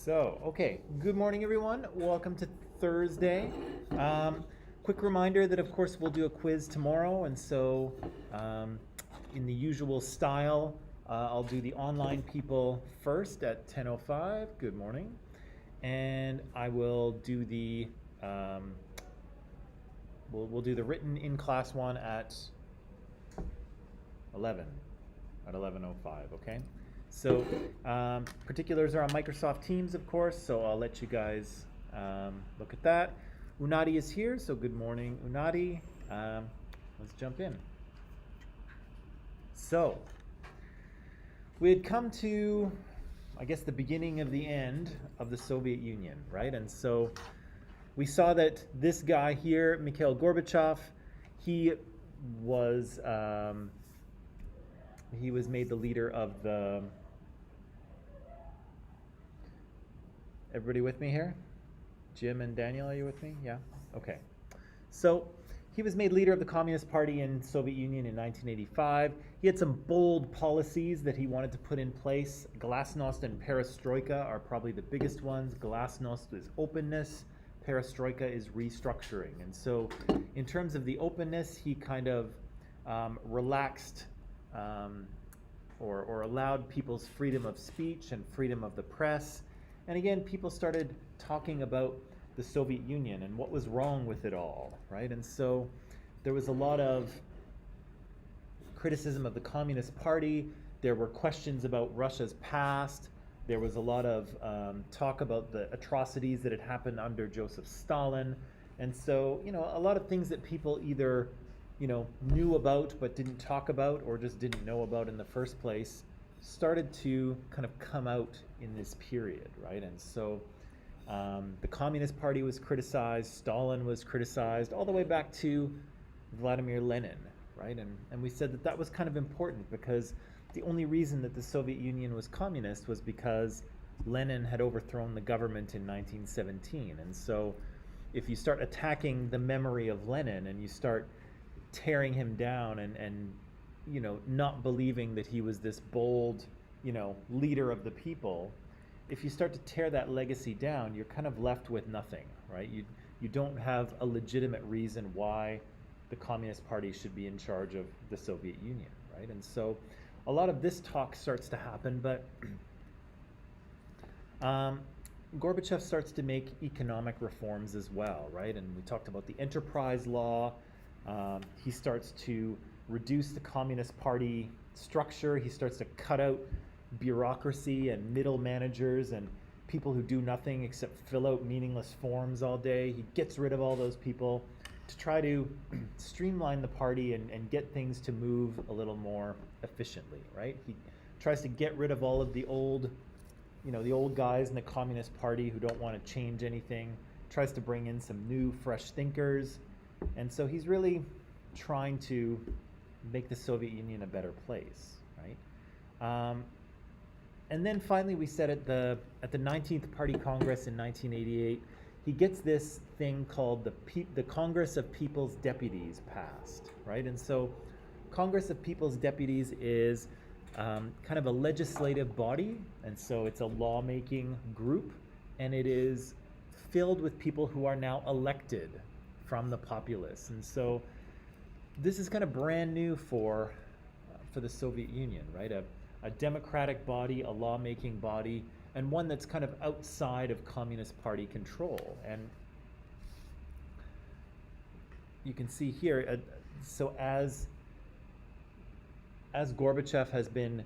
Okay, good morning everyone. Welcome to Thursday. Quick reminder that of course we'll do a quiz tomorrow, and so in the usual style, I'll do the online people first at 10:05. Good morning. And I will do the, we'll do the written in class one at 11:05, okay? So particulars are on Microsoft Teams, of course, so I'll let you guys look at that. Unadi is here, so good morning, Unadi. Let's jump in. So we had come to, I guess, the beginning of the end of the Soviet Union, right? And so we saw that this guy here, Mikhail Gorbachev, he was made the leader of the... Everybody with me here? Jim and Daniel, are you with me? Yeah? Okay. So he was made leader of the Communist Party in Soviet Union in 1985. He had some bold policies that he wanted to put in place. Glasnost and Perestroika are probably the biggest ones. Glasnost is openness. Perestroika is restructuring. And so in terms of the openness, he kind of relaxed or allowed people's freedom of speech and freedom of the press. And again, people started talking about the Soviet Union and what was wrong with it all, right? And so there was a lot of criticism of the Communist Party. There were questions about Russia's past. There was a lot of talk about the atrocities that had happened under Joseph Stalin. And so, a lot of things that people either, knew about but didn't talk about or just didn't know about in the first place started to kind of come out in this period, right? And so the Communist Party was criticized, Stalin was criticized, all the way back to Vladimir Lenin, right? And we said that was kind of important because the only reason that the Soviet Union was communist was because Lenin had overthrown the government in 1917. And so if you start attacking the memory of Lenin and you start tearing him down and not believing that he was this bold, leader of the people, if you start to tear that legacy down, you're kind of left with nothing, right? You don't have a legitimate reason why the Communist Party should be in charge of the Soviet Union, right? And so a lot of this talk starts to happen, but Gorbachev starts to make economic reforms as well, right? And we talked about the enterprise law. He starts to reduce the Communist Party structure. He starts to cut out bureaucracy and middle managers and people who do nothing except fill out meaningless forms all day. He gets rid of all those people to try to streamline the party and get things to move a little more efficiently, right? He tries to get rid of all of the old, the old guys in the Communist Party who don't want to change anything, tries to bring in some new, fresh thinkers. And so he's really trying to make the Soviet Union a better place, right? And then finally we said at the 19th Party Congress in 1988, he gets this thing called the Congress of People's Deputies passed, right? And so Congress of People's Deputies is kind of a legislative body, and so it's a lawmaking group, and it is filled with people who are now elected from the populace. And so this is kind of brand new for the Soviet Union, right? A democratic body, a lawmaking body, and one that's kind of outside of Communist Party control. And you can see here, so as Gorbachev has been,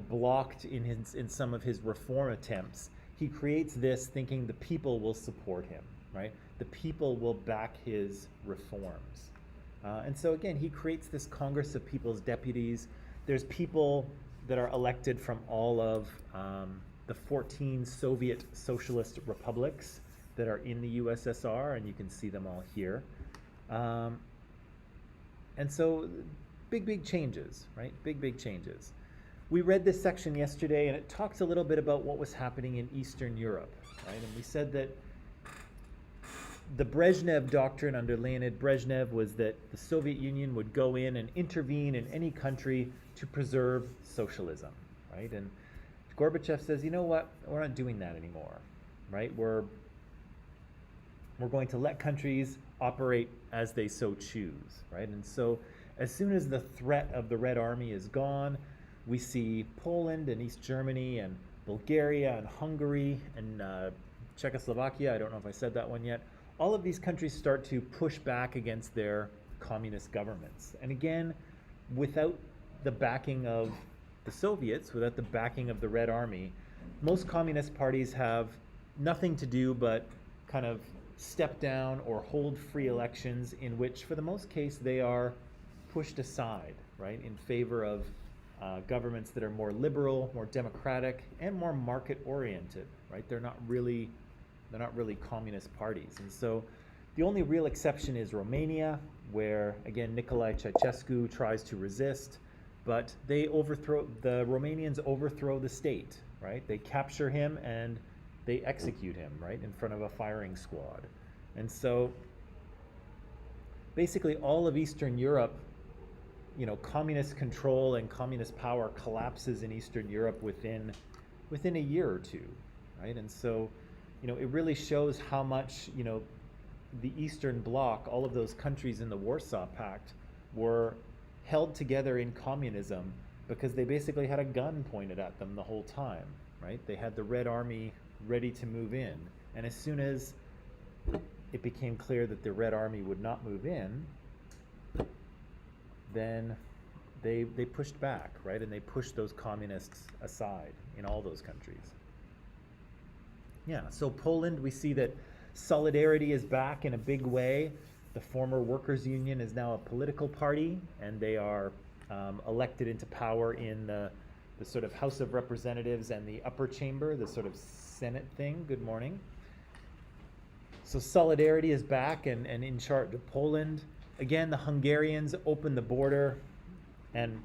blocked in some of his reform attempts, he creates this thinking the people will support him, right? The people will back his reforms. And so again, he creates this Congress of People's Deputies. There's people that are elected from all of the 14 Soviet socialist republics that are in the USSR, and you can see them all here. And so big changes, right? Big changes. We read this section yesterday, and it talks a little bit about what was happening in Eastern Europe, right? And we said that the Brezhnev doctrine under Leonid Brezhnev was that the Soviet Union would go in and intervene in any country to preserve socialism, right? And Gorbachev says, you know what, we're not doing that anymore, right? We're going to let countries operate as they so choose, right? And so as soon as the threat of the Red Army is gone, we see Poland and East Germany and Bulgaria and Hungary and Czechoslovakia, I don't know if I said that one yet, all of these countries start to push back against their communist governments. And again, without the backing of the Soviets, without the backing of the Red Army, most communist parties have nothing to do but kind of step down or hold free elections in which, for the most case, they are pushed aside, right, in favor of governments that are more liberal, more democratic, and more market-oriented, right? They're not really communist parties. And so the only real exception is Romania, where, again, Nicolae Ceausescu tries to resist, but the Romanians overthrow the state, right? They capture him and they execute him, right, in front of a firing squad. And so basically all of Eastern Europe, communist control and communist power collapses in Eastern Europe within a year or two, right? And so, it really shows how much, the Eastern Bloc, all of those countries in the Warsaw Pact, were held together in communism because they basically had a gun pointed at them the whole time, right? They had the Red Army ready to move in, and as soon as it became clear that the Red Army would not move in, then they pushed back, right? And they pushed those communists aside in all those countries. Yeah, so Poland, we see that solidarity is back in a big way. The former workers' union is now a political party, and they are elected into power in the sort of House of Representatives and the upper chamber, the sort of Senate thing. Good morning. So solidarity is back and in charge of Poland. Again, the Hungarians open the border, and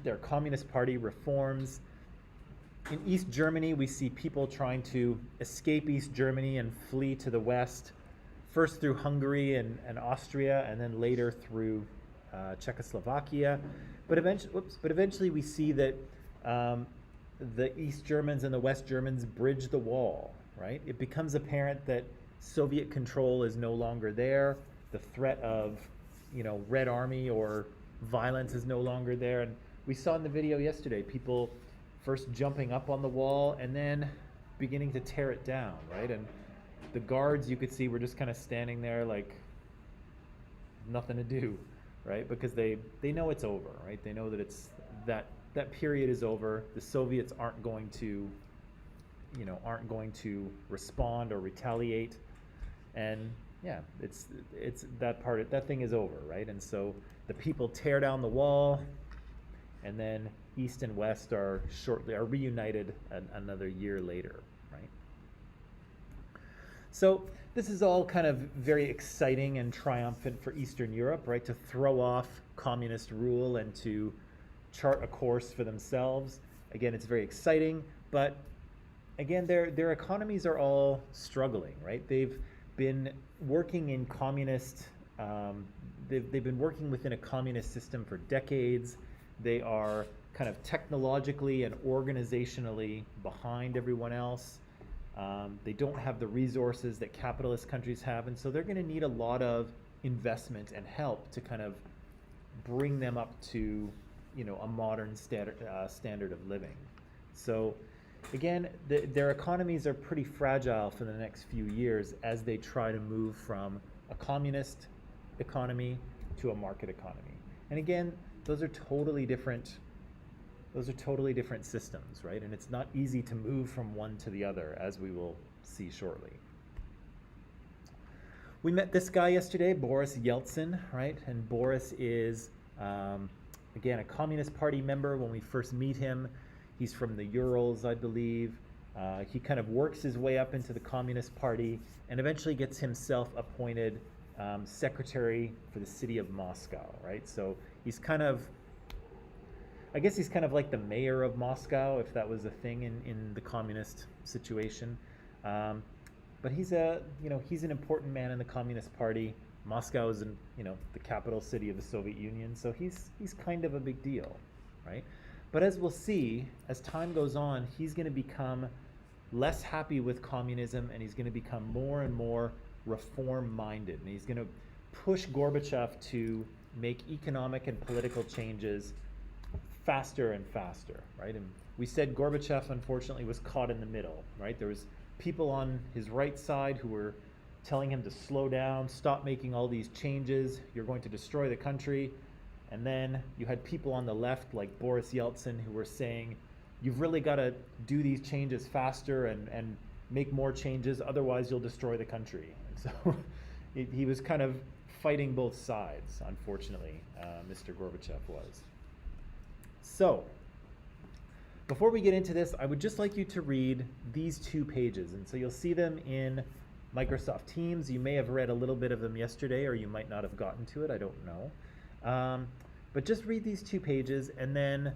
their Communist Party reforms. In East Germany, we see people trying to escape East Germany and flee to the west, first through Hungary and Austria, and then later through Czechoslovakia. But eventually we see that the East Germans and the West Germans bridge the wall, right? It becomes apparent that Soviet control is no longer there. The threat of, Red Army or violence is no longer there. And we saw in the video yesterday people first jumping up on the wall and then beginning to tear it down, right? And the guards, you could see, were just kind of standing there like nothing to do, right? Because they know it's over, right? They know that it's that period is over. The Soviets aren't going to respond or retaliate, and yeah, it's that thing is over, right? And so the people tear down the wall, and then East and West are reunited another year later, right? So this is all kind of very exciting and triumphant for Eastern Europe, right? To throw off communist rule and to chart a course for themselves. Again, it's very exciting, but again, their economies are all struggling, right? They've been working in communist, they've been working within a communist system for decades. They are kind of technologically and organizationally behind everyone else. They don't have the resources that capitalist countries have, and so they're going to need a lot of investment and help to kind of bring them up to, a modern standard of living. So again, their economies are pretty fragile for the next few years as they try to move from a communist economy to a market economy. And again, those are totally different systems, right? And it's not easy to move from one to the other, as we will see shortly. We met this guy yesterday, Boris Yeltsin, right? And Boris is, again, a Communist Party member. When we first meet him, he's from the Urals, I believe. He kind of works his way up into the Communist Party and eventually gets himself appointed secretary for the city of Moscow, right? So he's kind of like the mayor of Moscow, if that was a thing in the communist situation. But he's an important man in the Communist Party. Moscow is the capital city of the Soviet Union, so he's kind of a big deal, right? But as we'll see, as time goes on, he's going to become less happy with communism, and he's going to become more and more reform-minded. And he's going to push Gorbachev to make economic and political changes faster and faster, right? And we said Gorbachev, unfortunately, was caught in the middle, right? There was people on his right side who were telling him to slow down, stop making all these changes, you're going to destroy the country. And then you had people on the left like Boris Yeltsin who were saying, you've really got to do these changes faster and make more changes, otherwise you'll destroy the country. And so he was kind of fighting both sides, unfortunately, Mr. Gorbachev was. So, before we get into this, I would just like you to read these 2 pages. And so you'll see them in Microsoft Teams. You may have read a little bit of them yesterday, or you might not have gotten to it, I don't know. But just read these 2 pages, and then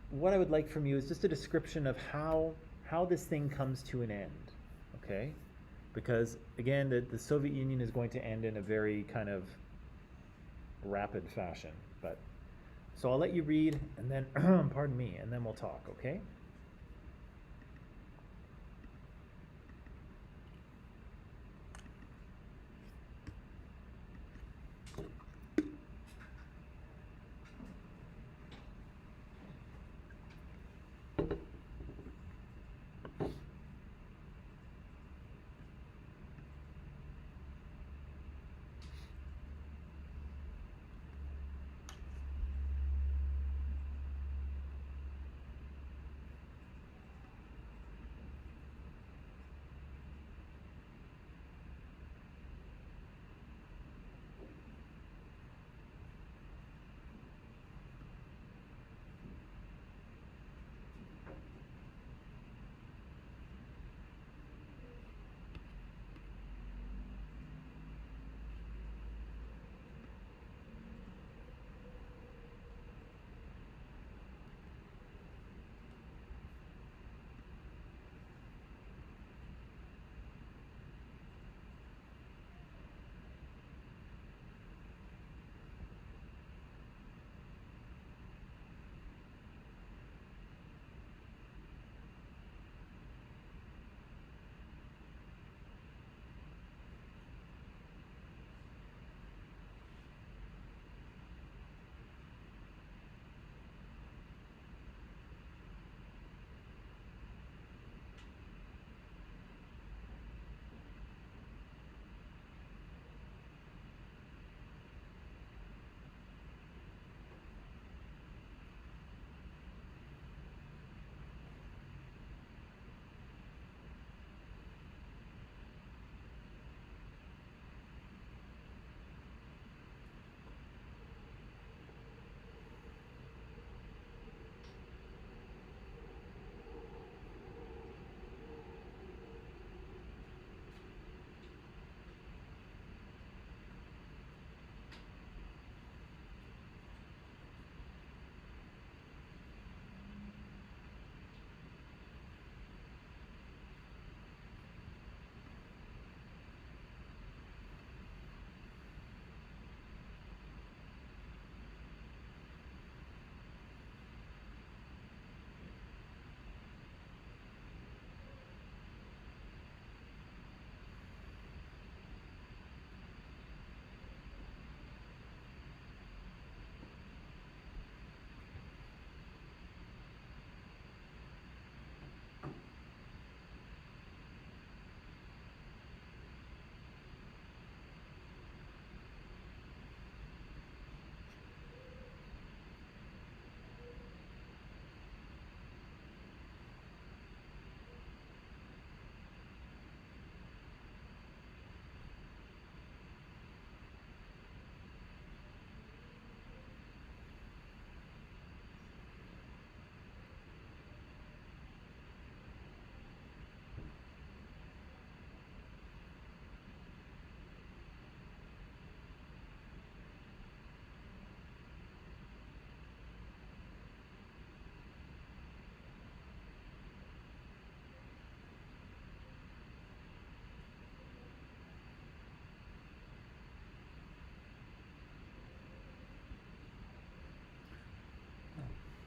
what I would like from you is just a description of how this thing comes to an end, okay? Because, again, the Soviet Union is going to end in a very kind of rapid fashion. But so I'll let you read, and then, pardon me, and then we'll talk, okay?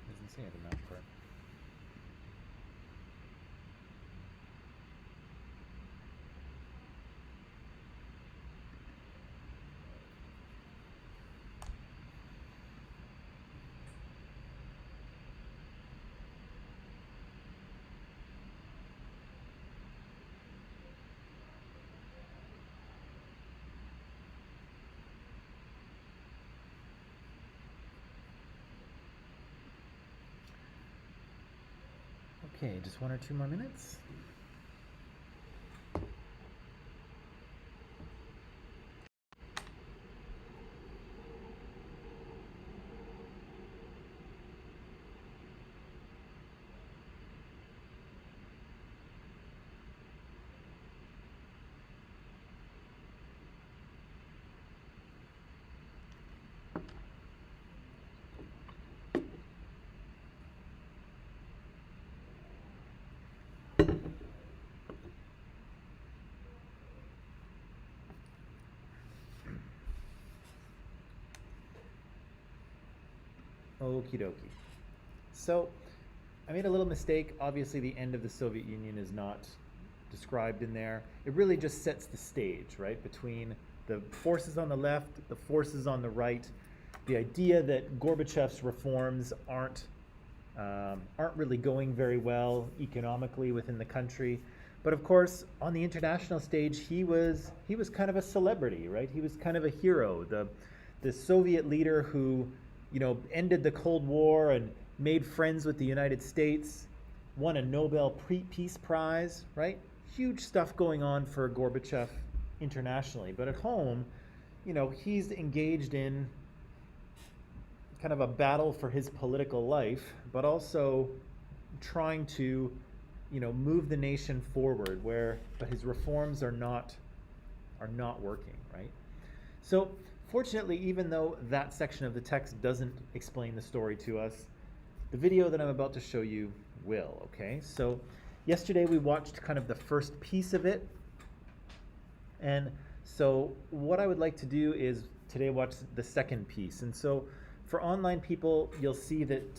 Doesn't say it enough for Okay, just 1 or 2 more minutes. Okie dokie. So, I made a little mistake. Obviously, the end of the Soviet Union is not described in there. It really just sets the stage, right, between the forces on the left, the forces on the right. The idea that Gorbachev's reforms aren't really going very well economically within the country. But of course, on the international stage, he was kind of a celebrity, right? He was kind of a hero, the Soviet leader who, ended the Cold War and made friends with the United States, won a Nobel Peace Prize, right? Huge stuff going on for Gorbachev internationally. But at home, he's engaged in kind of a battle for his political life, but also trying to, move the nation forward but his reforms are not working, right? So fortunately, even though that section of the text doesn't explain the story to us, the video that I'm about to show you will, okay? So yesterday we watched kind of the first piece of it. And so what I would like to do is today watch the second piece. And so for online people, you'll see that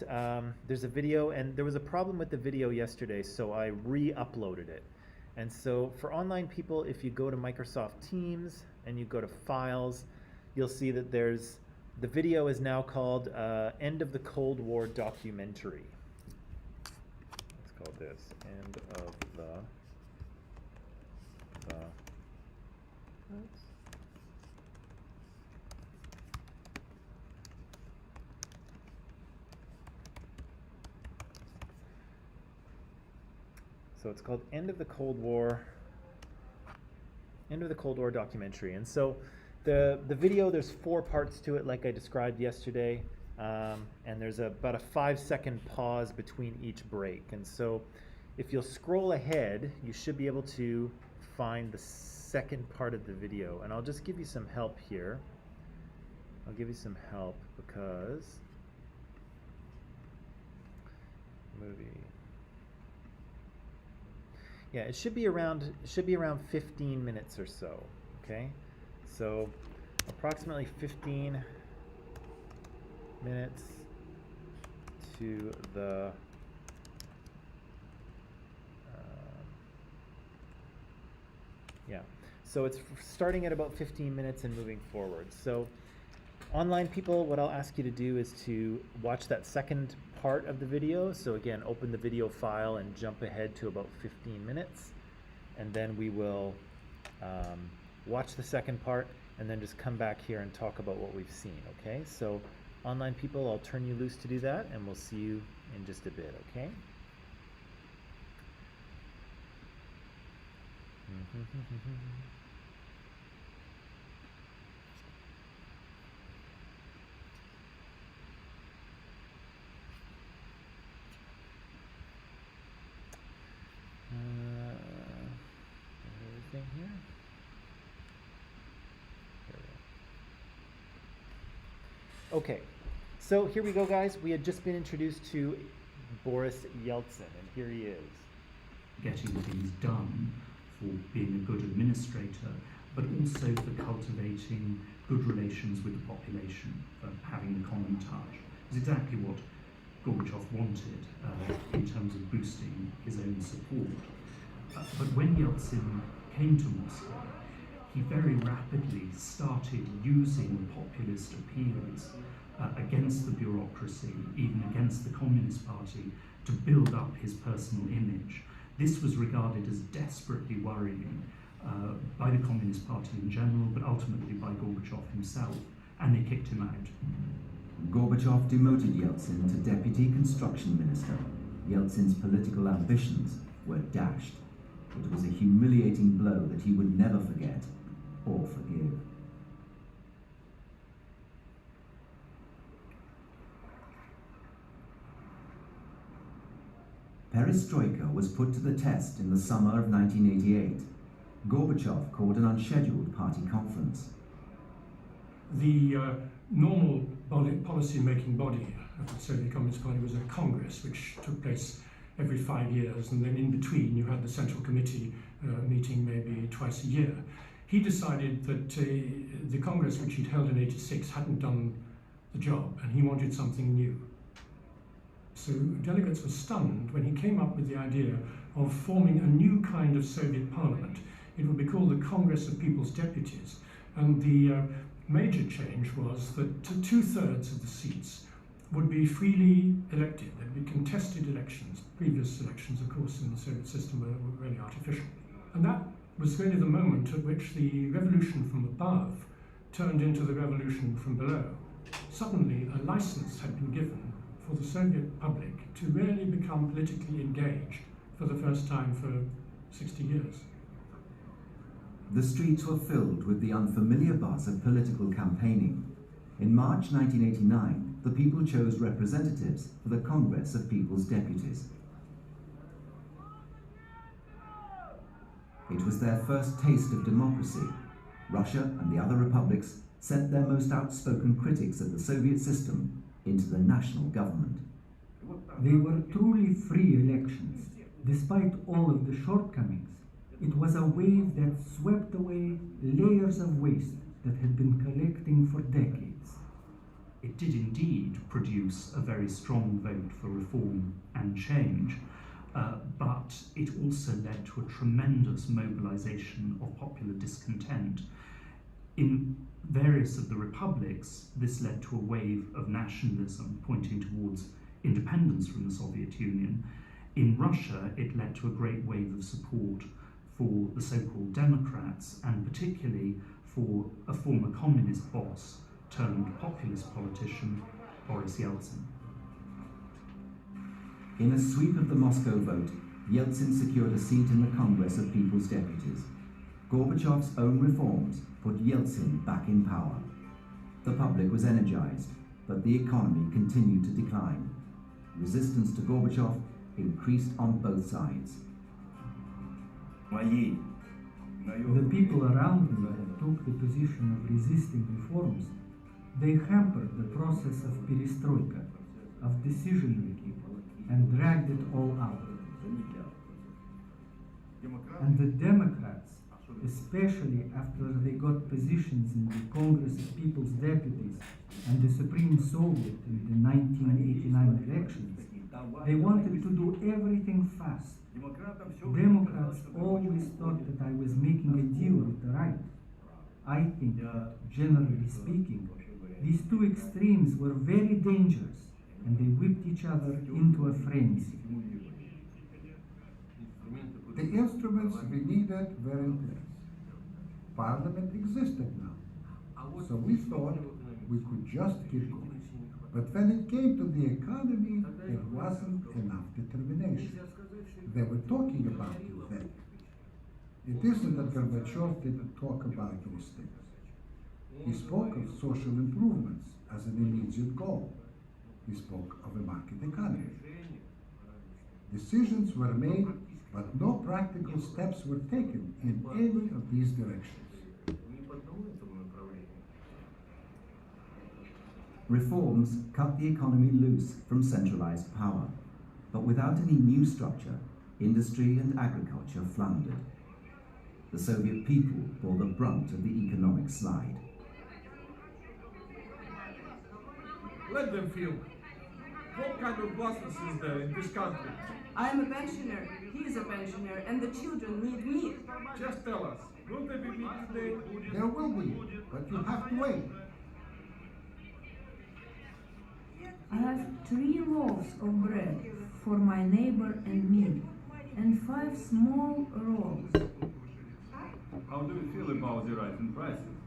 there's a video, and there was a problem with the video yesterday, so I re-uploaded it. And so for online people, if you go to Microsoft Teams and you go to Files, you'll see that the video is now called End of the Cold War Documentary. Let's call this End of the oops. So it's called End of the Cold War Documentary. And so the video, there's 4 parts to it like I described yesterday, and there's about a 5-second pause between each break. And so if you'll scroll ahead, you should be able to find the second part of the video. And I'll just give you some help here. I'll give you some help because yeah, it should be around 15 minutes or so, okay? So approximately 15 minutes to the yeah. So it's starting at about 15 minutes and moving forward. So online people, what I'll ask you to do is to watch that second part of the video. So again, open the video file and jump ahead to about 15 minutes. And then we will watch the second part and then just come back here and talk about what we've seen, okay? So online people, I'll turn you loose to do that, and we'll see you in just a bit, okay? Everything here. Okay, so here we go, guys. We had just been introduced to Boris Yeltsin, and here he is. Getting things done, for being a good administrator, but also for cultivating good relations with the population, for having the common touch. It's exactly what Gorbachev wanted in terms of boosting his own support. But when Yeltsin came to Moscow, he very rapidly started using populist appeals against the bureaucracy, even against the Communist Party, to build up his personal image. This was regarded as desperately worrying by the Communist Party in general, but ultimately by Gorbachev himself, and they kicked him out. Gorbachev demoted Yeltsin to Deputy Construction Minister. Yeltsin's political ambitions were dashed. It was a humiliating blow that he would never forget or forgive. Perestroika was put to the test in the summer of 1988. Gorbachev called an unscheduled party conference. The normal policy-making body of the Soviet Communist Party was a Congress, which took place every 5 years, and then in between you had the Central Committee meeting maybe twice a year. He decided that the Congress, which he'd held in '86, hadn't done the job, and he wanted something new. So delegates were stunned when he came up with the idea of forming a new kind of Soviet parliament. It would be called the Congress of People's Deputies, and the major change was that 2/3 of the seats would be freely elected. There'd be contested elections. Previous elections, of course, in the Soviet system were really artificial. And that was really the moment at which the revolution from above turned into the revolution from below. Suddenly, a license had been given for the Soviet public to really become politically engaged for the first time for 60 years. The streets were filled with the unfamiliar buzz of political campaigning. In March 1989, the people chose representatives for the Congress of People's Deputies. It was their first taste of democracy. Russia and the other republics sent their most outspoken critics of the Soviet system into the national government. They were truly free elections. Despite all of the shortcomings, it was a wave that swept away layers of waste that had been collecting for decades. It did indeed produce a very strong vote for reform and change, but it also led to a tremendous mobilization of popular discontent. In various of the republics, this led to a wave of nationalism pointing towards independence from the Soviet Union. In Russia, it led to a great wave of support for the so-called Democrats, and particularly for a former communist boss turned populist politician, Boris Yeltsin. In a sweep of the Moscow vote, Yeltsin secured a seat in the Congress of People's Deputies. Gorbachev's own reforms put Yeltsin back in power. The public was energized, but the economy continued to decline. Resistance to Gorbachev increased on both sides. The people around me that took the position of resisting reforms, they hampered the process of perestroika, of decision-making, and dragged it all out. And the Democrats, especially after they got positions in the Congress of People's Deputies and the Supreme Soviet in the 1989 elections, they wanted to do everything fast. Democrats always thought that I was making a deal with the right. I think that, generally speaking, these two extremes were very dangerous, and they whipped each other into a frenzy. The instruments we needed were in place. Parliament existed now, so we thought we could just keep going. But when it came to the economy, there wasn't enough determination. They were talking about it then. It isn't that Gorbachev didn't talk about those things. He spoke of social improvements as an immediate goal. He spoke of a market economy. Decisions were made, but no practical steps were taken in any of these directions. Reforms cut the economy loose from centralized power, but without any new structure, industry and agriculture floundered. The Soviet people bore the brunt of the economic slide. Let them feel. What kind of glasnost is there in this country? I am a pensioner, he is a pensioner, and the children need meat. Just tell us, will there be meat today? There will be, but you have to wait. I have 3 loaves of bread for my neighbor and me, and 5 small rolls. How do you feel about the rise in prices?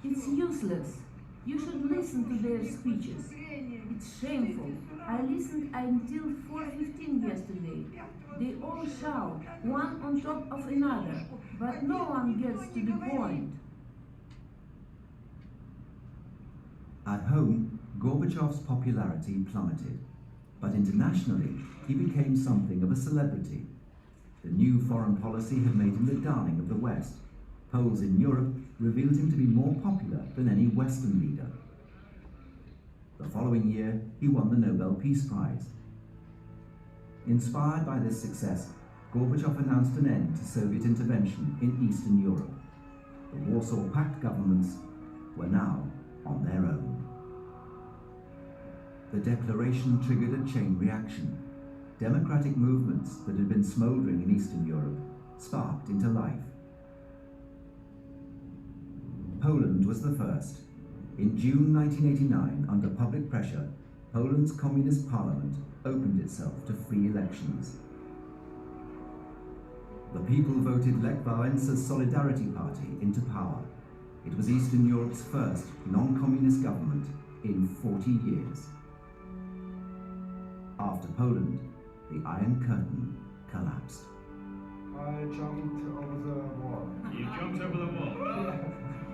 It's useless. You should listen to their speeches. It's shameful. I listened until 4:15 yesterday. They all shout, one on top of another, but no one gets to the point. At home, Gorbachev's popularity plummeted, but internationally, he became something of a celebrity. The new foreign policy had made him the darling of the West. Polls in Europe revealed him to be more popular than any Western leader. The following year, he won the Nobel Peace Prize. Inspired by this success, Gorbachev announced an end to Soviet intervention in Eastern Europe. The Warsaw Pact governments were now on their own. The declaration triggered a chain reaction. Democratic movements that had been smouldering in Eastern Europe sparked into life. Poland was the first. In June 1989, under public pressure, Poland's Communist Parliament opened itself to free elections. The people voted Lech Wałęsa's Solidarity Party into power. It was Eastern Europe's first non-communist government in 40 years. After Poland, the Iron Curtain collapsed. I jumped over the wall. You jumped over the wall.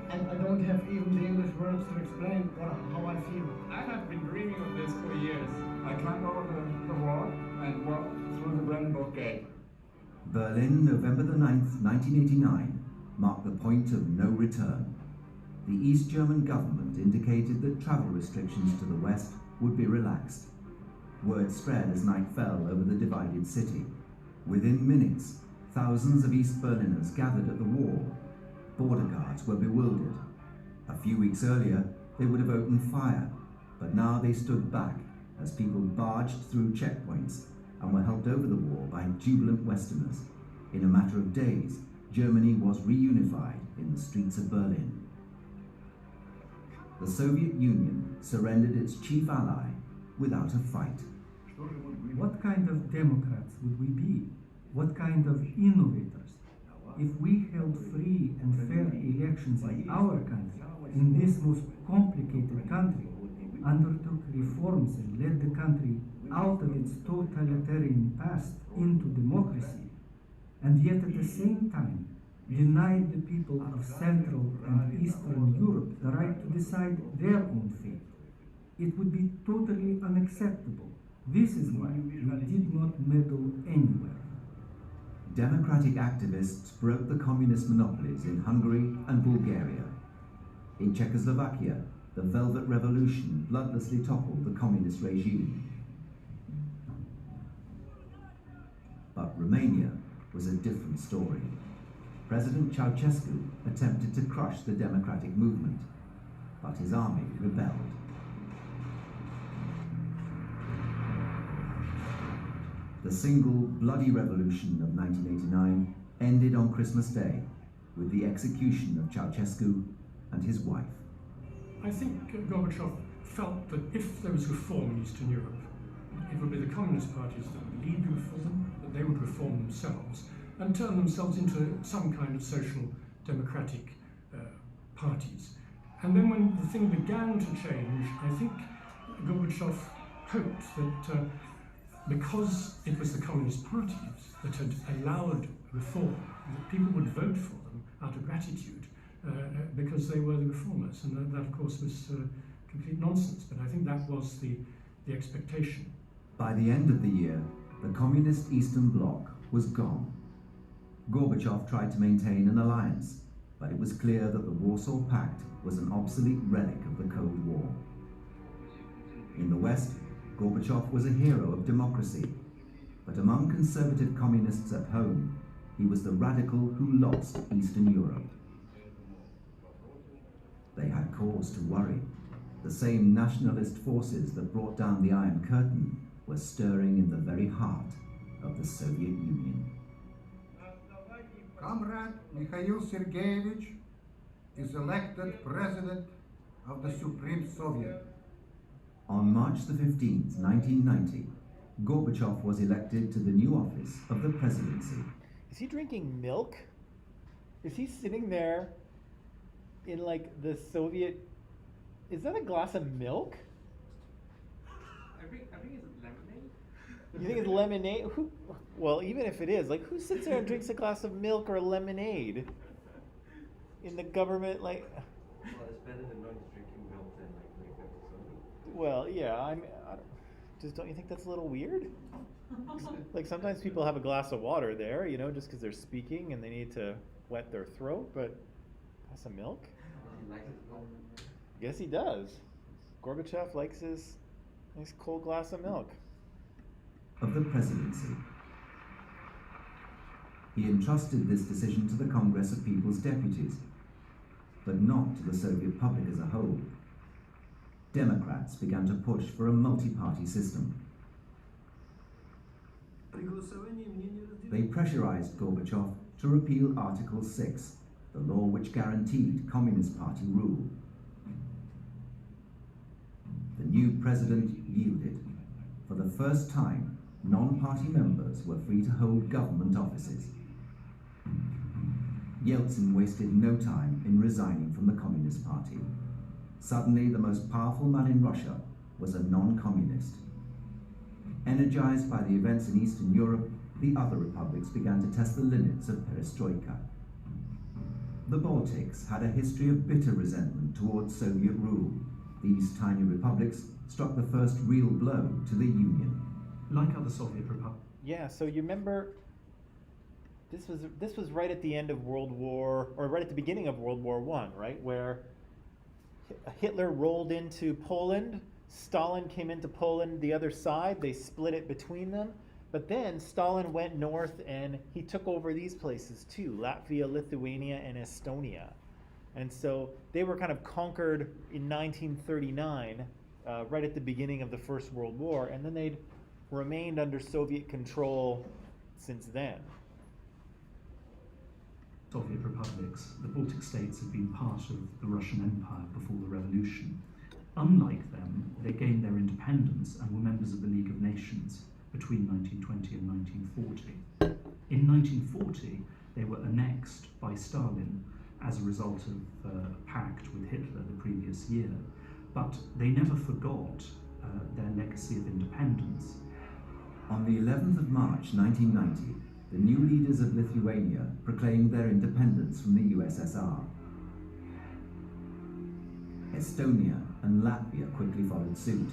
And I don't have even the English words to explain how I feel. I have been dreaming of this for years. I climbed over the wall and walked through the Brandenburg Gate. Berlin, November the 9th, 1989, marked the point of no return. The East German government indicated that travel restrictions to the west would be relaxed. Word spread as night fell over the divided city. Within minutes, thousands of East Berliners gathered at the wall. Border guards were bewildered. A few weeks earlier, they would have opened fire, but now they stood back as people barged through checkpoints and were helped over the wall by jubilant Westerners. In a matter of days, Germany was reunified in the streets of Berlin. The Soviet Union surrendered its chief ally without a fight. What kind of democrats would we be? What kind of innovators? If we held free and fair elections in our country, in this most complicated country, undertook reforms and led the country out of its totalitarian past into democracy, and yet at the same time denied the people of Central and Eastern Europe the right to decide their own fate, it would be totally unacceptable. This is why we did not meddle anywhere. Democratic activists broke the communist monopolies in Hungary and Bulgaria. In Czechoslovakia, the Velvet Revolution bloodlessly toppled the communist regime. But Romania was a different story. President Ceausescu attempted to crush the democratic movement, but his army rebelled. The single bloody revolution of 1989 ended on Christmas Day with the execution of Ceausescu and his wife. I think Gorbachev felt that if there was reform in Eastern Europe, it would be the communist parties that would lead the reform, that they would reform themselves and turn themselves into some kind of social democratic parties. And then when the thing began to change, I think Gorbachev hoped that because it was the communist parties that had allowed reform, that people would vote for them out of gratitude because they were the reformers. And that of course, was complete nonsense. But I think that was the expectation. By the end of the year, the communist Eastern Bloc was gone. Gorbachev tried to maintain an alliance, but it was clear that the Warsaw Pact was an obsolete relic of the Cold War. In the West, Gorbachev was a hero of democracy, but among conservative communists at home, he was the radical who lost Eastern Europe. They had cause to worry. The same nationalist forces that brought down the Iron Curtain were stirring in the very heart of the Soviet Union. Comrade Mikhail Sergeyevich is elected president of the Supreme Soviet. On March the 15th, 1990, Gorbachev was elected to the new office of the presidency. Is he drinking milk? Is he sitting there in like the Soviet is that a glass of milk? I think it's lemonade. You think it's lemonade? Well, even if it is, like, who sits there and drinks a glass of milk or lemonade in the government, like? Well, it's better than not drinking milk than like makeup or something. Well, yeah. Don't you think that's a little weird? Like sometimes people have a glass of water there, you know, just because they're speaking and they need to wet their throat, but a glass of milk? He likes his milk. Yes, he does. Gorbachev likes his nice cold glass of milk. Of the presidency. He entrusted this decision to the Congress of People's Deputies, but not to the Soviet public as a whole. Democrats began to push for a multi-party system. They pressurized Gorbachev to repeal Article 6, the law which guaranteed Communist Party rule. The new president yielded. For the first time, non-party members were free to hold government offices. Yeltsin wasted no time in resigning from the Communist Party. Suddenly, the most powerful man in Russia was a non-communist. Energized by the events in Eastern Europe, the other republics began to test the limits of perestroika. The Baltics had a history of bitter resentment towards Soviet rule. These tiny republics struck the first real blow to the Union. Like other Soviet republics. Yeah, so you remember this was right at the end of World War, or right at the beginning of World War I, right? Where Hitler rolled into Poland, Stalin came into Poland the other side, they split it between them, but then Stalin went north and he took over these places too, Latvia, Lithuania, and Estonia. And so they were kind of conquered in 1939, right at the beginning of the First World War, and then they'd remained under Soviet control since then. Soviet republics, the Baltic states had been part of the Russian Empire before the revolution. Unlike them, they gained their independence and were members of the League of Nations between 1920 and 1940. In 1940, they were annexed by Stalin as a result of a pact with Hitler the previous year, but they never forgot their legacy of independence. On the 11th of March 1990, the new leaders of Lithuania proclaimed their independence from the USSR. Estonia and Latvia quickly followed suit.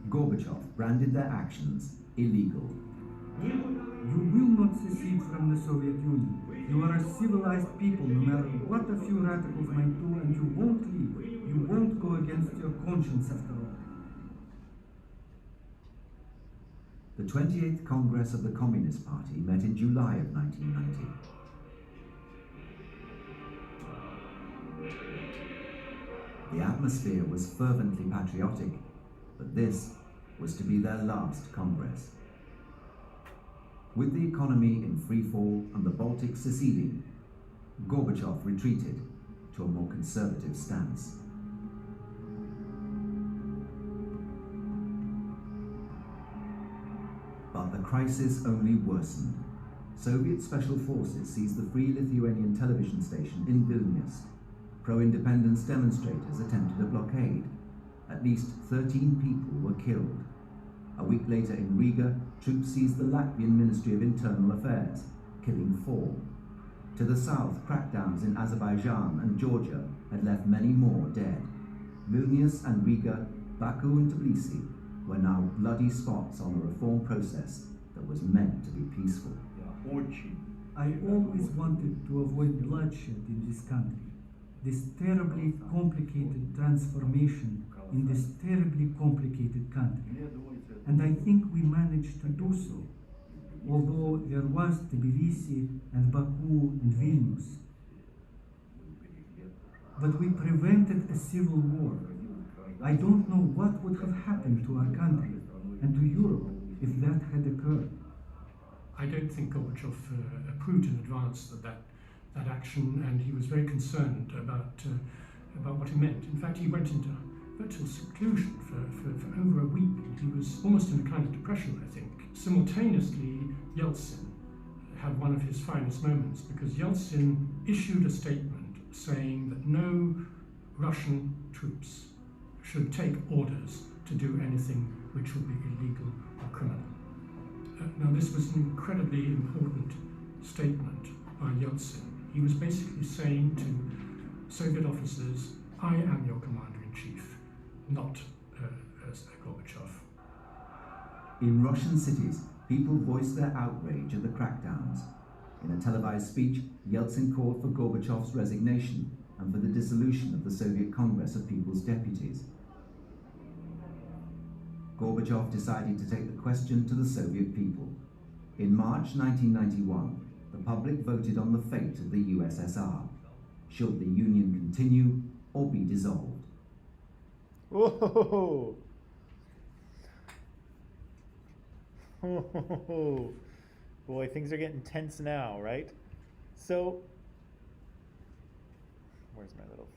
Gorbachev branded their actions illegal. You will not secede from the Soviet Union. You are a civilized people, no matter what a few radicals might do, and you won't leave. You won't go against your conscience after all. The 28th Congress of the Communist Party met in July of 1990. The atmosphere was fervently patriotic, but this was to be their last Congress. With the economy in freefall and the Baltics seceding, Gorbachev retreated to a more conservative stance. But the crisis only worsened. Soviet special forces seized the Free Lithuanian television station in Vilnius. Pro-independence demonstrators attempted a blockade. At least 13 people were killed. A week later in Riga, troops seized the Latvian Ministry of Internal Affairs, killing 4. To the south, crackdowns in Azerbaijan and Georgia had left many more dead. Vilnius and Riga, Baku and Tbilisi were now bloody spots on a reform process that was meant to be peaceful. I always wanted to avoid bloodshed in this country. This terribly complicated transformation in this terribly complicated country. And I think we managed to do so, although there was Tbilisi and Baku and Vilnius. But we prevented a civil war. I don't know what would have happened to our country and to Europe if that had occurred. I don't think Gorbachev approved in advance of that action, and he was very concerned about what it meant. In fact, he went into virtual seclusion for over a week. He was almost in a kind of depression, I think. Simultaneously, Yeltsin had one of his finest moments, because Yeltsin issued a statement saying that no Russian troops should take orders to do anything which would be illegal or criminal. Now, this was an incredibly important statement by Yeltsin. He was basically saying to Soviet officers, I am your commander-in-chief, not Gorbachev. In Russian cities, people voiced their outrage at the crackdowns. In a televised speech, Yeltsin called for Gorbachev's resignation and for the dissolution of the Soviet Congress of People's Deputies. Gorbachev decided to take the question to the Soviet people. In March 1991, the public voted on the fate of the USSR. Should the Union continue or be dissolved? Whoa! Oh, boy, things are getting tense now, right? So, where's my little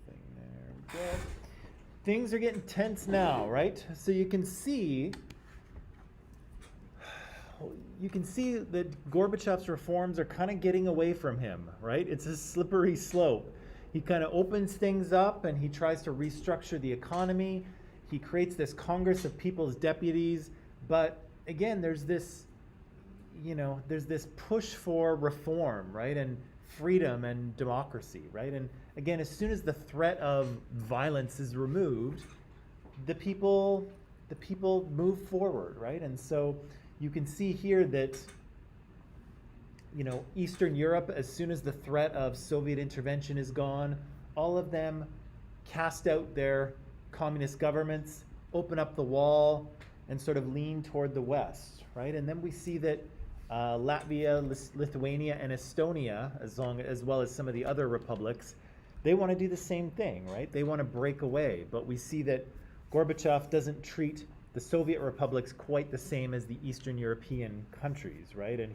thing there? Good. Things are getting tense now, right? So you can see that Gorbachev's reforms are kind of getting away from him, right? It's a slippery slope. He kind of opens things up and he tries to restructure the economy. He creates this Congress of People's Deputies, but again, there's this push for reform, right? And freedom and democracy, right? And again, as soon as the threat of violence is removed, the people move forward, right? And so you can see here that, Eastern Europe, as soon as the threat of Soviet intervention is gone, all of them cast out their communist governments, open up the wall, and sort of lean toward the West, right? And then we see that Latvia, Lithuania, and Estonia, as well as some of the other republics, they want to do the same thing, right? They want to break away. But we see that Gorbachev doesn't treat the Soviet republics quite the same as the Eastern European countries, right? And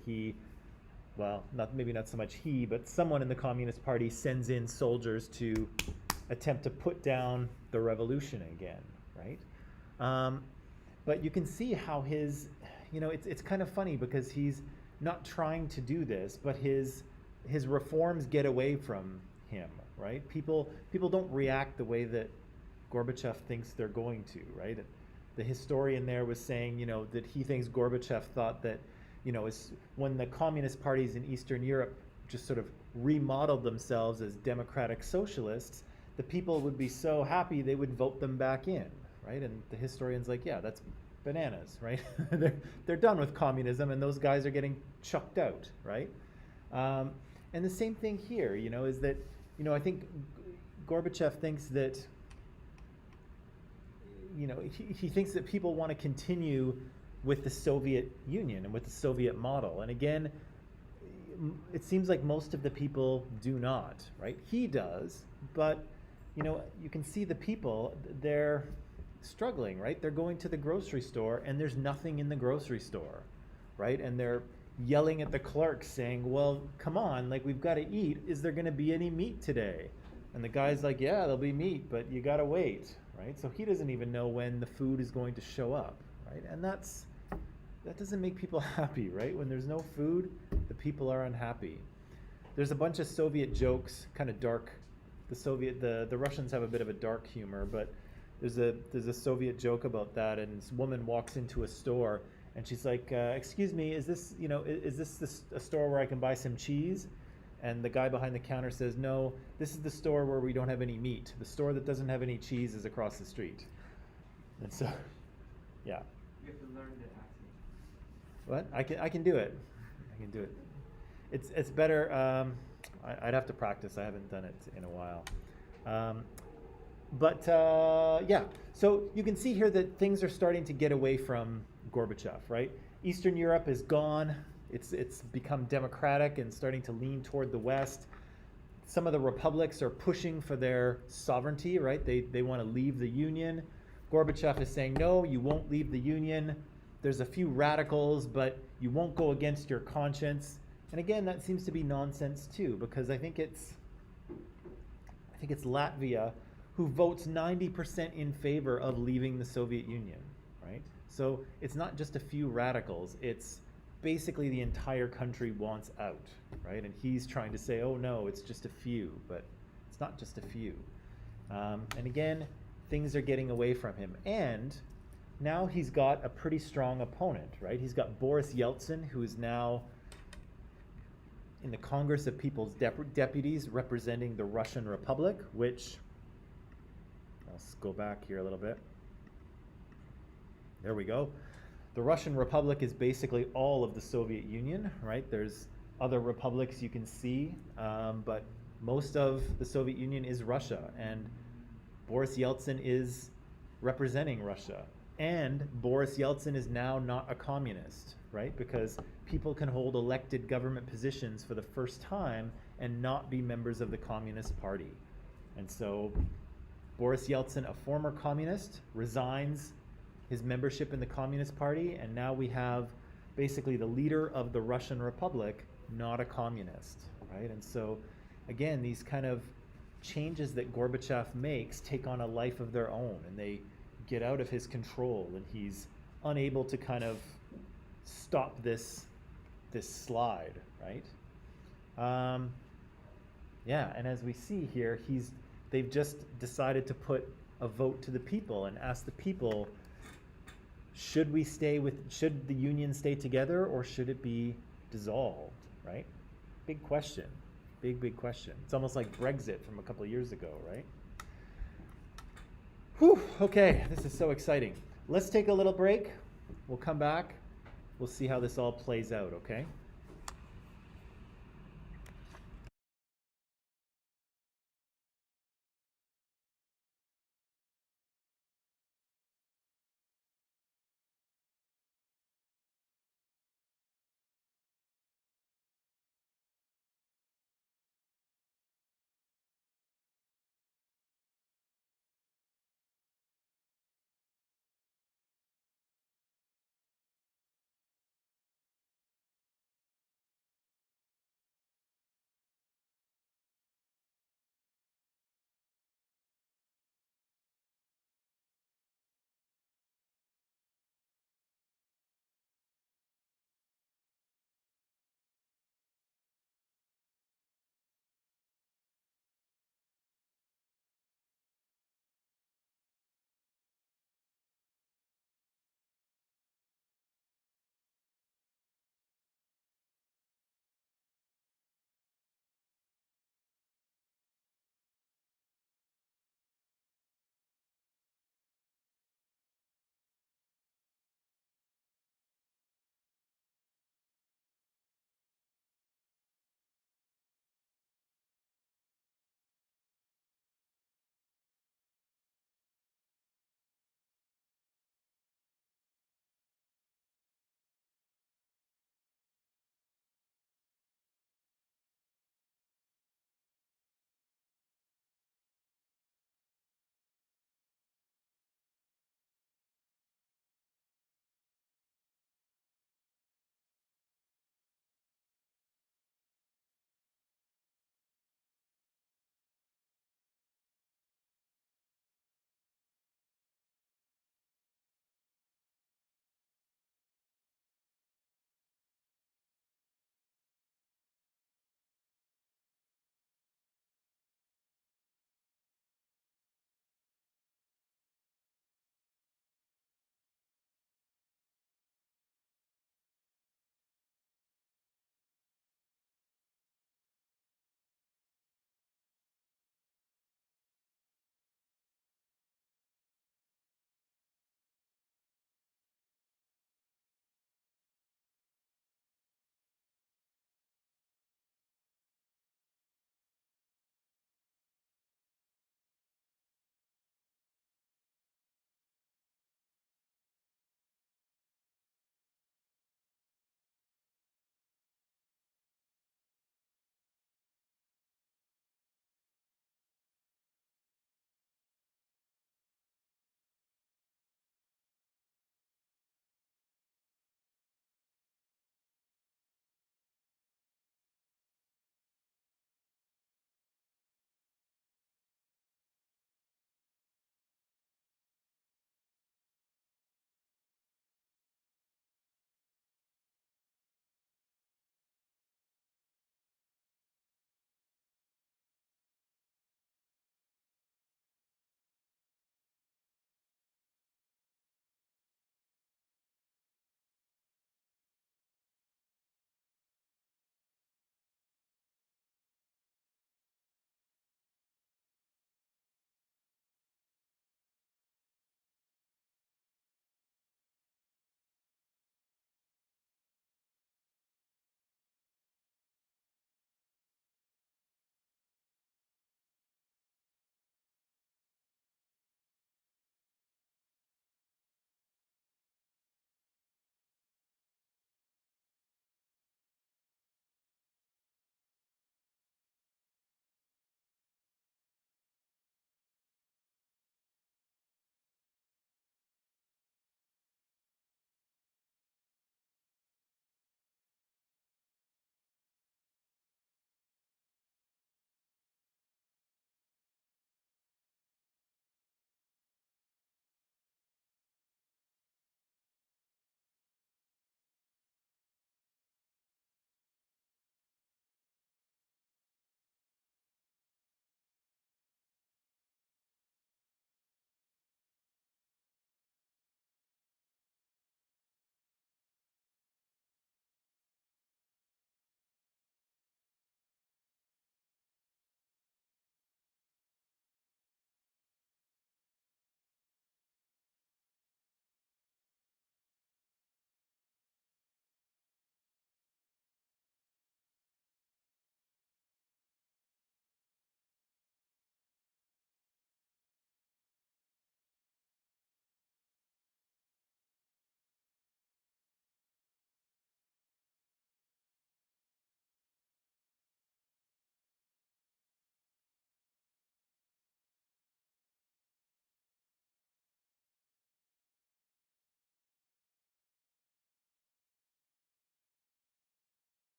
maybe not so much he, but someone in the Communist Party sends in soldiers to attempt to put down the revolution again, right? But you can see how it's kind of funny because he's not trying to do this, but his reforms get away from him, right? People don't react the way that Gorbachev thinks they're going to, right? The historian there was saying, that he thinks Gorbachev thought that, when the communist parties in Eastern Europe just sort of remodeled themselves as democratic socialists, the people would be so happy they would vote them back in, right? And the historian's like, yeah, that's bananas, right? they're done with communism and those guys are getting chucked out, right? And the same thing here, is that, I think Gorbachev thinks that, he thinks that people want to continue with the Soviet Union and with the Soviet model. And again, it seems like most of the people do not, right? He does, but, you can see the people, they're struggling, right? They're going to the grocery store and there's nothing in the grocery store, right? And they're yelling at the clerks saying, well, come on, like we've got to eat. Is there going to be any meat today? And the guy's like, yeah, there'll be meat, but you got to wait, right? So he doesn't even know when the food is going to show up, right? And that doesn't make people happy, right? When there's no food, the people are unhappy. There's a bunch of Soviet jokes, kind of dark. The Russians have a bit of a dark humor, but there's a Soviet joke about that, and this woman walks into a store and she's like, excuse me, is this a store where I can buy some cheese? And the guy behind the counter says, no, this is the store where we don't have any meat. The store that doesn't have any cheese is across the street. And so, yeah. You have to learn the accent. What? I can do it. I can do it. It's better. I'd have to practice. I haven't done it in a while. Yeah, so you can see here that things are starting to get away from Gorbachev, right? Eastern Europe is gone. It's become democratic and starting to lean toward the West. Some of the republics are pushing for their sovereignty, right? They want to leave the Union. Gorbachev is saying, no, you won't leave the Union. There's a few radicals, but you won't go against your conscience. And again, that seems to be nonsense too, because I think it's Latvia who votes 90% in favor of leaving the Soviet Union, right? So it's not just a few radicals, it's basically the entire country wants out, right? And he's trying to say, oh no, it's just a few, but it's not just a few. And again, things are getting away from him. And now he's got a pretty strong opponent, right? He's got Boris Yeltsin, who is now in the Congress of People's Deputies representing the Russian Republic, which, let's go back here a little bit. There we go. The Russian Republic is basically all of the Soviet Union, right? There's other republics you can see, but most of the Soviet Union is Russia, and Boris Yeltsin is representing Russia. And Boris Yeltsin is now not a communist, right? Because people can hold elected government positions for the first time and not be members of the Communist Party. And so Boris Yeltsin, a former communist, resigns his membership in the Communist Party, and now we have basically the leader of the Russian Republic, not a communist, right? And so, again, these kind of changes that Gorbachev makes take on a life of their own, and they get out of his control, and he's unable to kind of stop this slide, right? Yeah, and as we see here, they've just decided to put a vote to the people and ask the people, should the union stay together, or should it be dissolved, right? Big question, big question. It's almost like Brexit from a couple of years ago, right? Whew, okay, this is so exciting. Let's take a little break. We'll come back. We'll see how this all plays out, okay?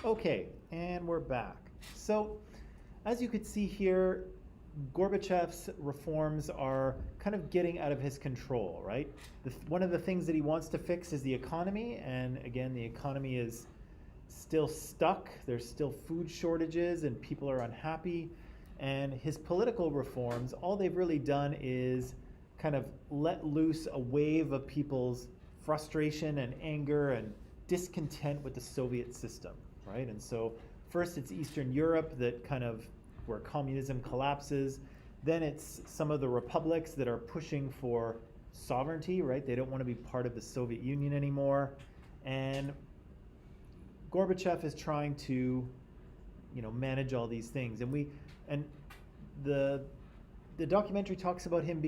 Okay, and we're back. So, as you could see here, Gorbachev's reforms are kind of getting out of his control, right? One of the things that he wants to fix is the economy, and again, the economy is still stuck. There's still food shortages, and people are unhappy. And his political reforms, all they've really done is kind of let loose a wave of people's frustration and anger and discontent with the Soviet system, right? And so first it's Eastern Europe that kind of where communism collapses. Then it's some of the republics that are pushing for sovereignty, right? They don't want to be part of the Soviet Union anymore. And Gorbachev is trying to, manage all these things. And the documentary talks about him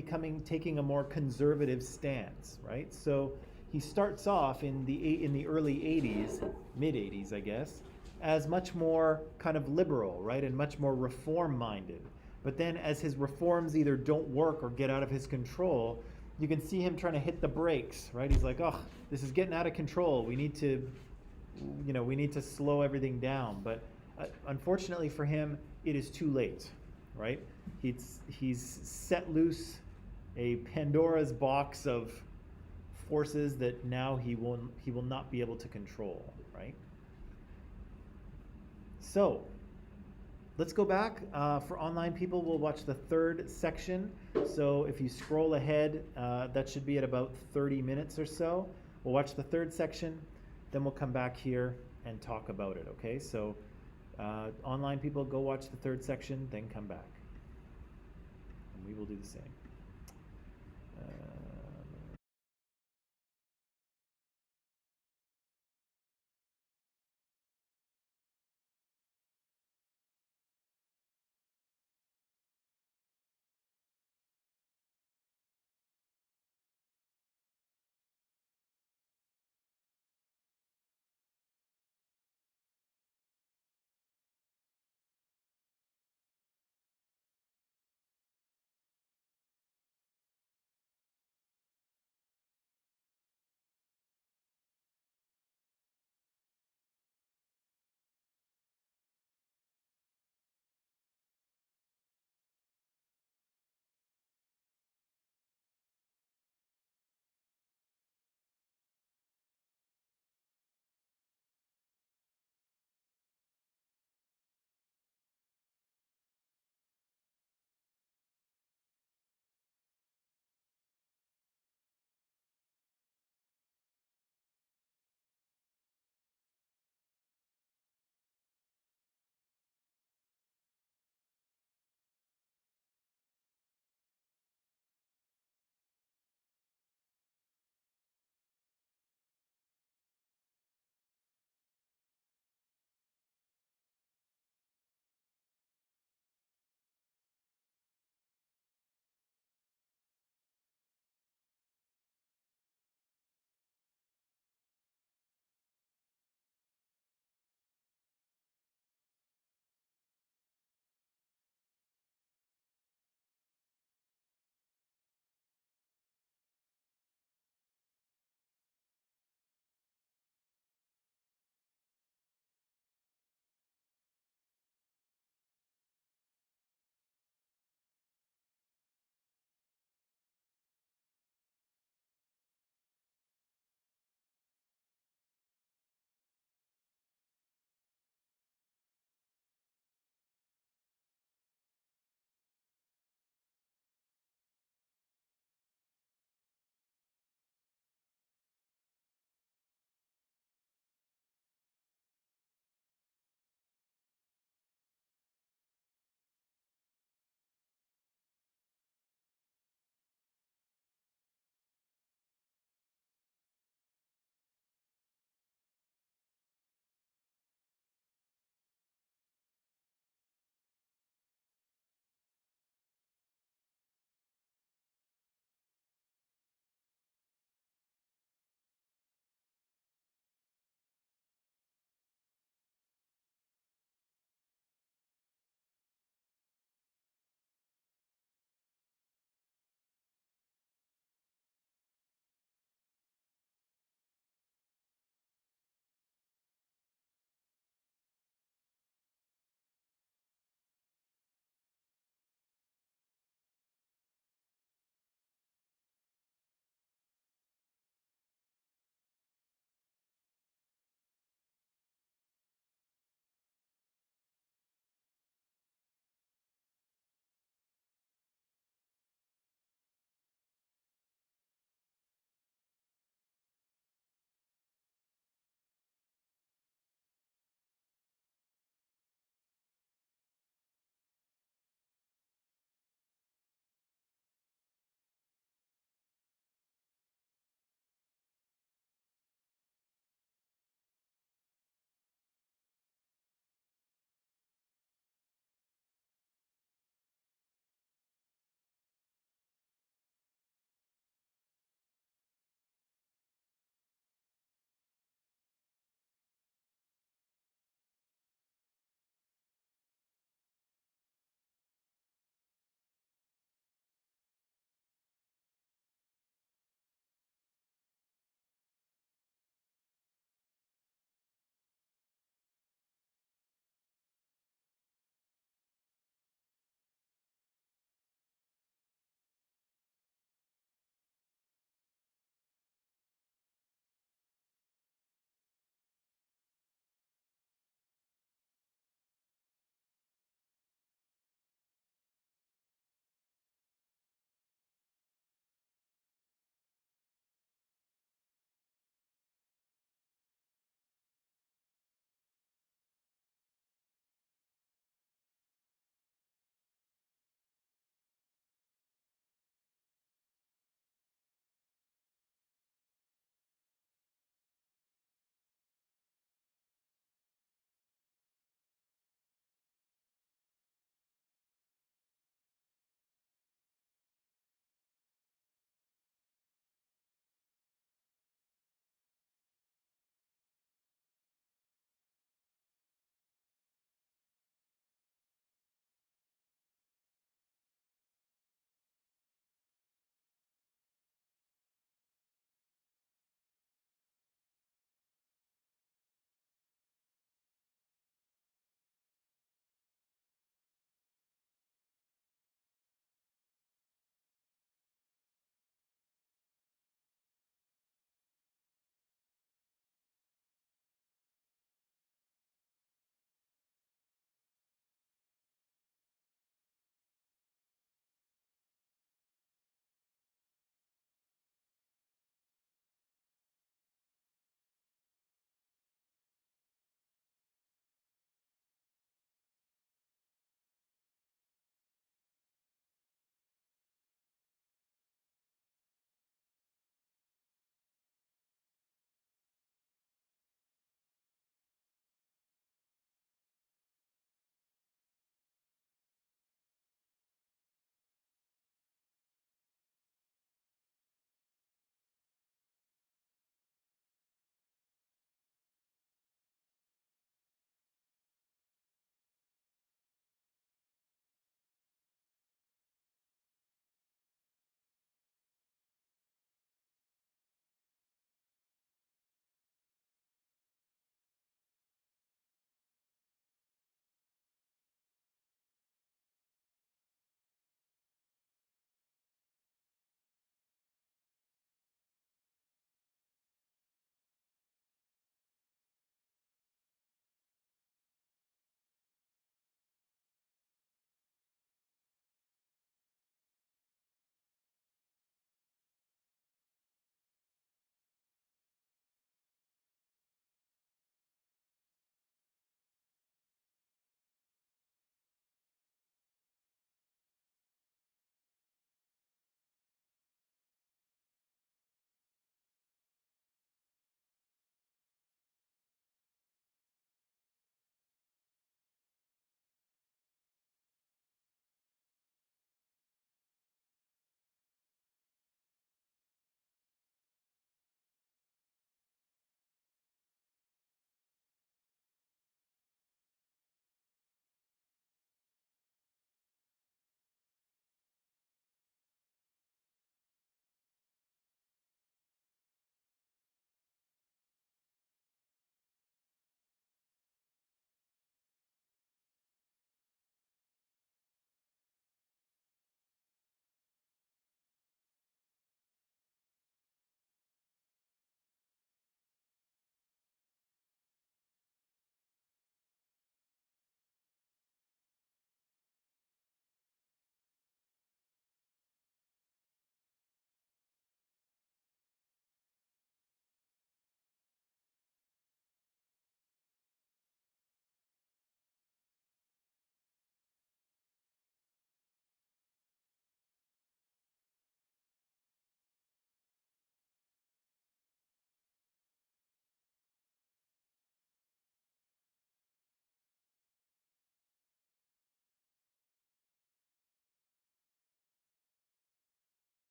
taking a more conservative stance, right? So he starts off in the early 80s, mid 80s, I guess, as much more kind of liberal, right, and much more reform-minded. But then as his reforms either don't work or get out of his control, you can see him trying to hit the brakes, right? He's like, oh, this is getting out of control. We need to slow everything down. But unfortunately for him, it is too late, right? He's set loose a Pandora's box of forces that now he will not be able to control, right? So let's go back. For online people, we'll watch the third section. So if you scroll ahead, that should be at about 30 minutes or so. We'll watch the third section, then we'll come back here and talk about it, okay? So online people, go watch the third section, then come back. And we will do the same.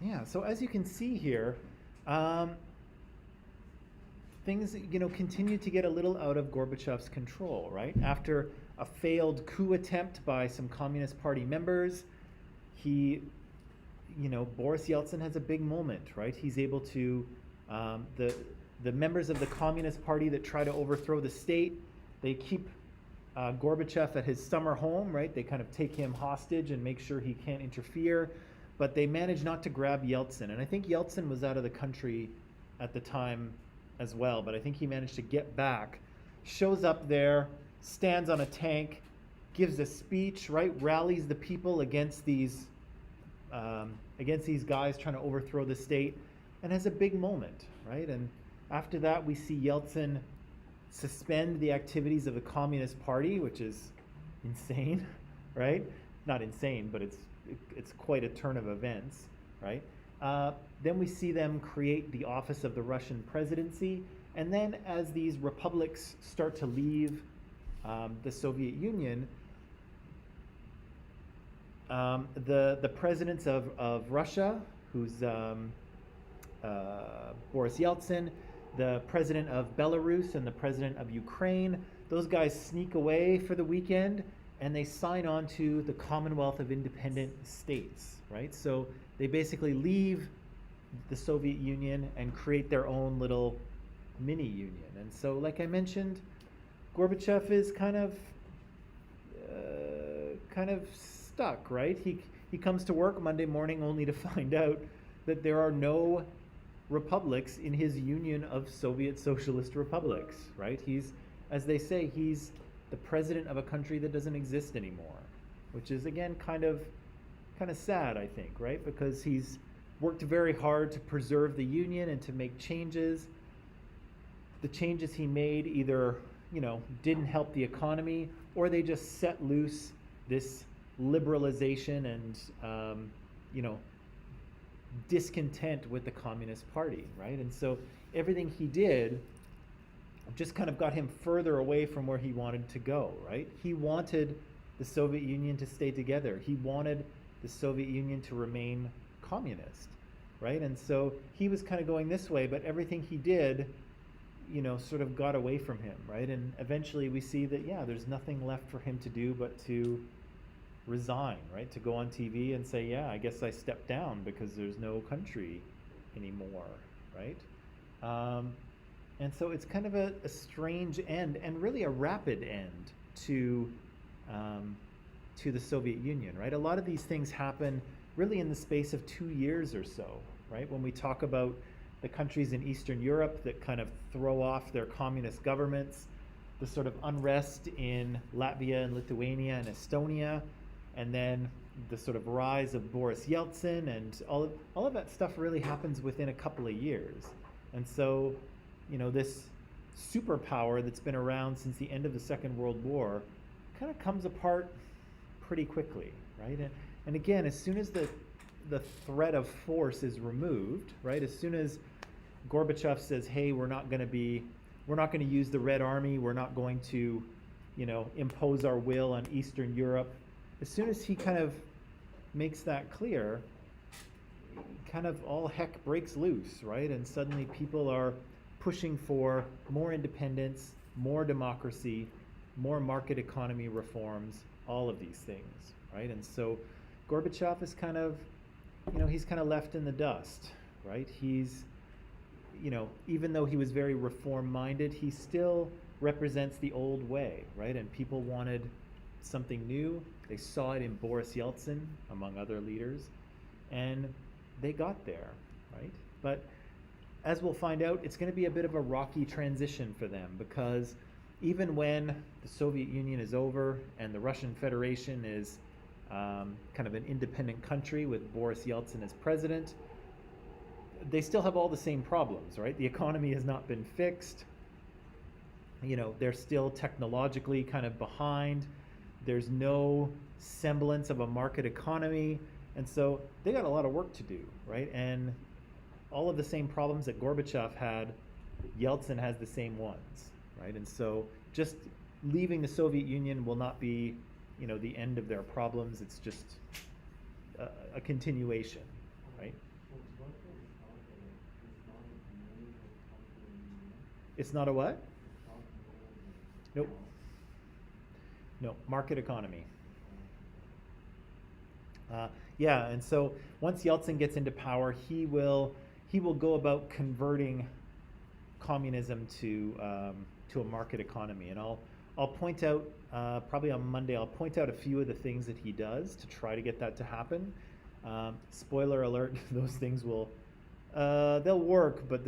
Yeah, so as you can see here, things continue to get a little out of Gorbachev's control, right? After a failed coup attempt by some Communist Party members, Boris Yeltsin has a big moment, right? He's able to, the members of the Communist Party that try to overthrow the state, they keep Gorbachev at his summer home, right? They kind of take him hostage and make sure he can't interfere, but they manage not to grab Yeltsin. And I think Yeltsin was out of the country at the time as well, but I think he managed to get back, shows up there, stands on a tank, gives a speech, right? Rallies the people against these guys trying to overthrow the state, and has a big moment, right? And after that, we see Yeltsin suspend the activities of the Communist Party, which is insane, right? Not insane, but it's quite a turn of events, right? Then we see them create the office of the Russian presidency, and then as these republics start to leave the Soviet Union, the presidents of Russia, who's Boris Yeltsin, the president of Belarus, and the president of Ukraine, those guys sneak away for the weekend, and they sign on to the Commonwealth of Independent States, right? So they basically leave the Soviet Union and create their own little mini union. And so, like I mentioned, Gorbachev is kind of stuck, right? He comes to work Monday morning only to find out that there are no republics in his union of Soviet socialist republics, right? He's, as they say, he's the president of a country that doesn't exist anymore, which is again kind of sad, I think, right? Because he's worked very hard to preserve the union and to make changes. The changes he made either, didn't help the economy, or they just set loose this liberalization and, discontent with the Communist Party, right? And so everything he did just kind of got him further away from where he wanted to go, right? He wanted the Soviet Union to stay together. He wanted the Soviet Union to remain communist, right? And so he was kind of going this way, but everything he did, sort of got away from him, right? And eventually we see that, there's nothing left for him to do but to resign, right? To go on TV and say, I guess I stepped down because there's no country anymore, right? And so it's kind of a strange end, and really a rapid end to the Soviet Union, right? A lot of these things happen really in the space of 2 years or so, right? When we talk about the countries in Eastern Europe that kind of throw off their communist governments, the sort of unrest in Latvia and Lithuania and Estonia, and then the sort of rise of Boris Yeltsin, and all of that stuff really happens within a couple of years. And so, this superpower that's been around since the end of the Second World War kind of comes apart pretty quickly, right? And again, as soon as the threat of force is removed, right? As soon as Gorbachev says, hey, we're not going to use the Red Army, we're not going to, impose our will on Eastern Europe. As soon as he kind of makes that clear, kind of all heck breaks loose, right? And suddenly people are pushing for more independence, more democracy, more market economy reforms, all of these things, right? And so Gorbachev is kind of, he's kind of left in the dust, right? He's, even though he was very reform-minded, he still represents the old way, right? And people wanted something new. They saw it in Boris Yeltsin, among other leaders, and they got there, right? But as we'll find out, it's going to be a bit of a rocky transition for them, because even when the Soviet Union is over and the Russian Federation is kind of an independent country with Boris Yeltsin as president, they still have all the same problems, right? The economy has not been fixed. They're still technologically kind of behind. There's no semblance of a market economy. And so they got a lot of work to do, right? And all of the same problems that Gorbachev had, Yeltsin has the same ones, right? And so just leaving the Soviet Union will not be, the end of their problems. It's just a continuation, right? It's not a what? Nope. No, market economy. Yeah, and so once Yeltsin gets into power, he will go about converting communism to a market economy, and I'll point out probably on Monday. I'll point out a few of the things that he does to try to get that to happen. Spoiler alert: those things will they'll work, but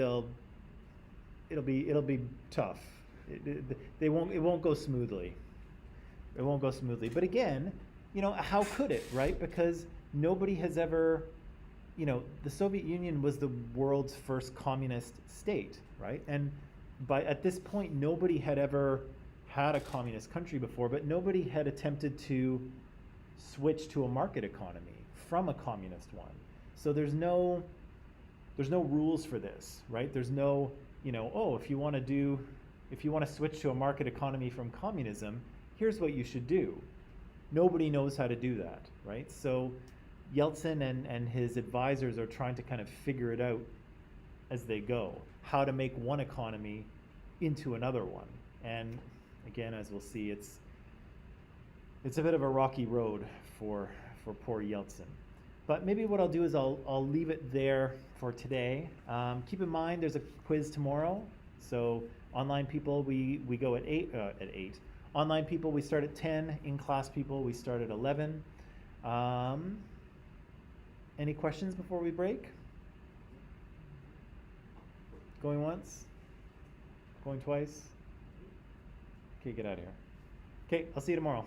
it'll be tough. It won't go smoothly. It won't go smoothly. But again, how could it, right? Because nobody has ever, the Soviet Union was the world's first communist state, right? And at this point, nobody had ever had a communist country before, but nobody had attempted to switch to a market economy from a communist one. So there's no rules for this, right? There's no, if you want to switch to a market economy from communism, here's what you should do. Nobody knows how to do that, right? So Yeltsin and his advisors are trying to kind of figure it out as they go, how to make one economy into another one. And again, as we'll see, it's a bit of a rocky road for poor Yeltsin. But maybe what I'll do is I'll leave it there for today. Keep in mind there's a quiz tomorrow. So online people, we go at 8. Online people, we start at 10. In-class people, we start at 11. Any questions before we break? Going once? Going twice? Okay, get out of here. Okay, I'll see you tomorrow.